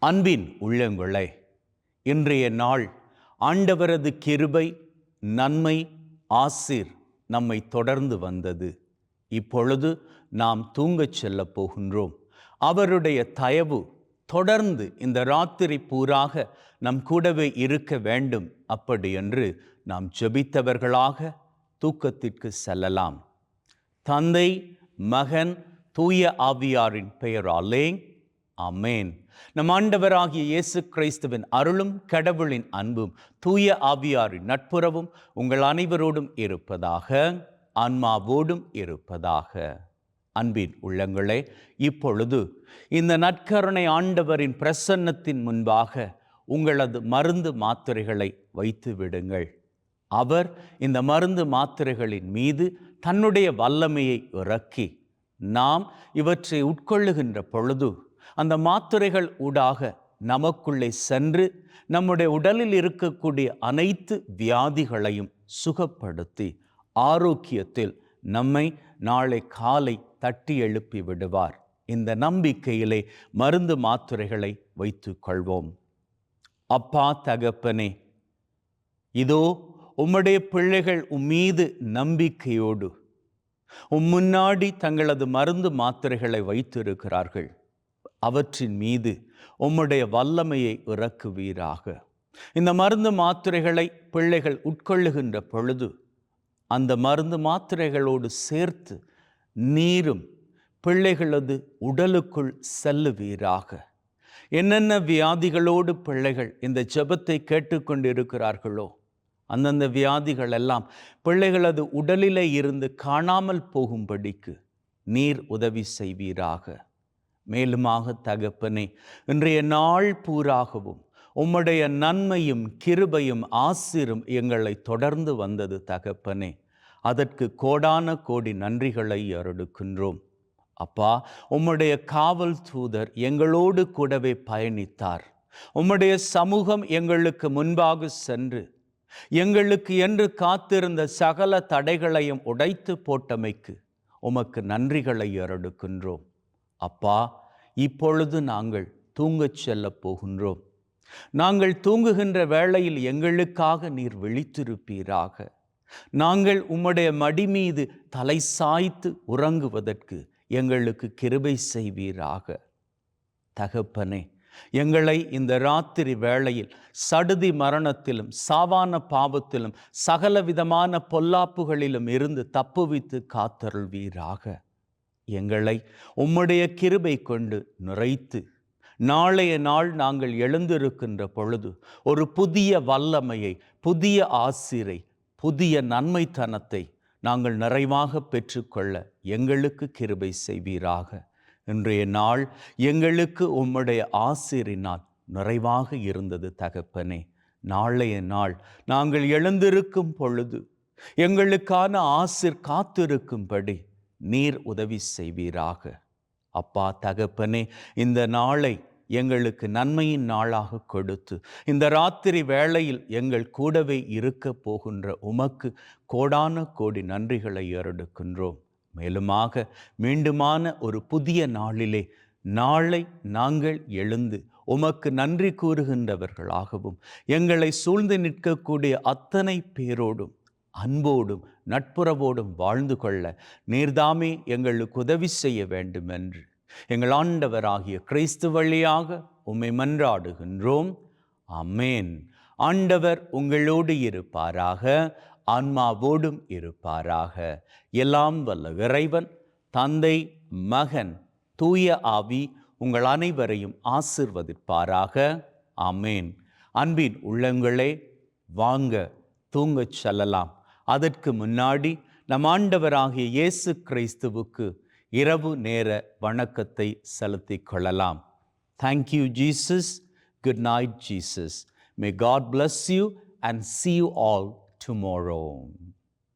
அன்பின் உள்ளங்களே, இன்றைய நாள் ஆண்டவரது கிருபை, நன்மை, ஆசீர் நம்மை தொடர்ந்து வந்தது. இப்பொழுது நாம் தூங்கச் செல்ல போகின்றோம். அவருடைய தயவு தொடர்ந்து இந்த ராத்திரி பூராக நம் கூடவே இருக்க வேண்டும். அப்படி என்று நாம் ஜெபித்தவர்களாக தூக்கத்திற்கு செல்லலாம். தந்தை, மகன், தூய ஆவியாரின் பெயராலே ஆமென். நம் ஆண்டவராகிய இயேசு கிறிஸ்துவின் அருளும் கடவுளின் அன்பும் தூய ஆவியாரின் நட்புறவும் உங்கள் அனைவரோடும் இருப்பதாக, ஆன்மாவோடும் இருப்பதாக. அன்பின் உள்ளங்களே, இப்பொழுது இந்த நற்கருணை ஆண்டவரின் பிரசன்னத்தின் முன்பாக உங்களது மருந்து மாத்திரைகளை வைத்து விடுங்கள். அவர் இந்த மருந்து மாத்திரைகளின் மீது தன்னுடைய வல்லமையை இறக்கி நாம் இவற்றை உட்கொள்ளுகின்ற பொழுது அந்த மாத்திரைகள் ஊடாக நமக்குள்ளே சென்று நம்முடைய உடலில் இருக்கக்கூடிய அனைத்து வியாதிகளையும் சுகப்படுத்தி ஆரோக்கியத்தில் நம்மை நாளை காலை தட்டி எழுப்பி விடுவார். இந்த நம்பிக்கையிலே மருந்து மாத்திரைகளை வைத்து கொள்வோம். அப்பா தகப்பனே, இதோ உம்முடைய பிள்ளைகள் உம்மீது நம்பிக்கையோடு முன்னாடி தங்களது மருந்து மாத்திரைகளை வைத்திருக்கிறார்கள். அவற்றின் மீது உம்முடைய வல்லமையை இறக்குவீராக. இந்த மருந்து மாத்திரைகளை பிள்ளைகள் உட்கொள்ளுகின்ற பொழுது அந்த மருந்து மாத்திரைகளோடு சேர்த்து நீரும் பிள்ளைகளது உடலுக்குள் செல்லுவீராக. என்னென்ன வியாதிகளோடு பிள்ளைகள் இந்த ஜெபத்தை கேட்டுக்கொண்டிருக்கிறார்களோ அந்தந்த வியாதிகள் எல்லாம் பிள்ளைகளது உடலிலே இருந்து காணாமல் போகும்படிக்கு நீர் உதவி செய்வீராக. மேலுமாக தகப்பனே, இன்றைய நாள் பூராகவும் உம்முடைய நன்மையும் கிருபையும் ஆசீரும் எங்களை தொடர்ந்து வந்தது தகப்பனே. அதற்கு கோடான கோடி நன்றிகளை அருளுகின்றோம். அப்பா, உம்முடைய காவல் தூதர் எங்களோடு கூடவே பயணித்தார். உம்முடைய சமூகம் எங்களுக்கு முன்பாக சென்று எங்களுக்கு என்று காத்திருந்த சகல தடைகளையும் உடைத்து போட்டமைக்கு உமக்கு நன்றிகளை அருளுகின்றோம். அப்பா, இப்பொழுது நாங்கள் தூங்கச் செல்ல போகின்றோம். நாங்கள் தூங்குகின்ற வேளையில் எங்களுக்காக நீர் விழித்திருப்பீராக. நாங்கள் உம்முடைய மடி மீது தலை சாய்த்து உறங்குவதற்கு எங்களுக்கு கிருபை செய்வீராக. தகப்பனே, எங்களை இந்த ராத்திரி வேளையில் சடுதி மரணத்திலும் சாவான பாவத்திலும் சகலவிதமான பொல்லாப்புகளிலும் இருந்து தப்புவித்து காத்தருள்வீராக. எங்களை உம்முடைய கிருபை கொண்டு நிறைத்து நாளைய நாள் நாங்கள் எழுந்திருக்கின்ற பொழுது ஒரு புதிய வல்லமையை, புதிய ஆசீரை, புதிய நன்மைத்தனத்தை நாங்கள் நிறைவாக பெற்றுக்கொள்ள எங்களுக்கு கிருபை செய்வீராக. இன்றைய நாள் எங்களுக்கு உம்முடைய ஆசீரினால் நிறைவாக இருந்தது தகப்பனே. நாளைய நாள் நாங்கள் எழுந்திருக்கும் பொழுது எங்களுக்கான ஆசீர் காத்திருக்கும்படி நீர் உதவி செய்வீராக. அப்பா தகப்பனே, இந்த நாளை எங்களுக்கு நன்மையின் நாளாக கொடுத்து இந்த ராத்திரி வேளையில் எங்கள் கூடவே இருக்க போகின்ற உமக்கு கோடான கோடி நன்றிகளை அருளுகின்றோம். மேலுமாக மீண்டுமான ஒரு புதிய நாளிலே நாளை நாங்கள் எழுந்து உமக்கு நன்றி கூறுகின்றவர்களாகவும் எங்களை சூழ்ந்து நிற்கக்கூடிய அத்தனை பேரோடும் அன்போடும் நட்புறவோடும் வாழ்ந்து கொள்ள நீர்தாமே எங்களுக்கு உதவி செய்ய வேண்டும் என்று எங்கள் ஆண்டவராகிய கிறிஸ்து வழியாக உம்மை மன்றாடுகின்றோம். ஆமென். ஆண்டவர் உங்களோடு இருப்பாராக, ஆன்மாவோடும் இருப்பாராக. எல்லாம் வல்ல இறைவன் தந்தை, மகன், தூய ஆவி உங்கள் அனைவரையும் ஆசீர்வதிப்பாராக. ஆமென். அன்பின் உள்ளங்களே, வாங்க தூங்கச் செல்லலாம். அதற்கு முன்னாடி நம் ஆண்டவராகிய இயேசு கிறிஸ்துவுக்கு இரவு நேர வணக்கத்தை செலுத்திக் கொள்ளலாம். Thank you, Jesus. Good night, Jesus. May God bless you and see you all tomorrow.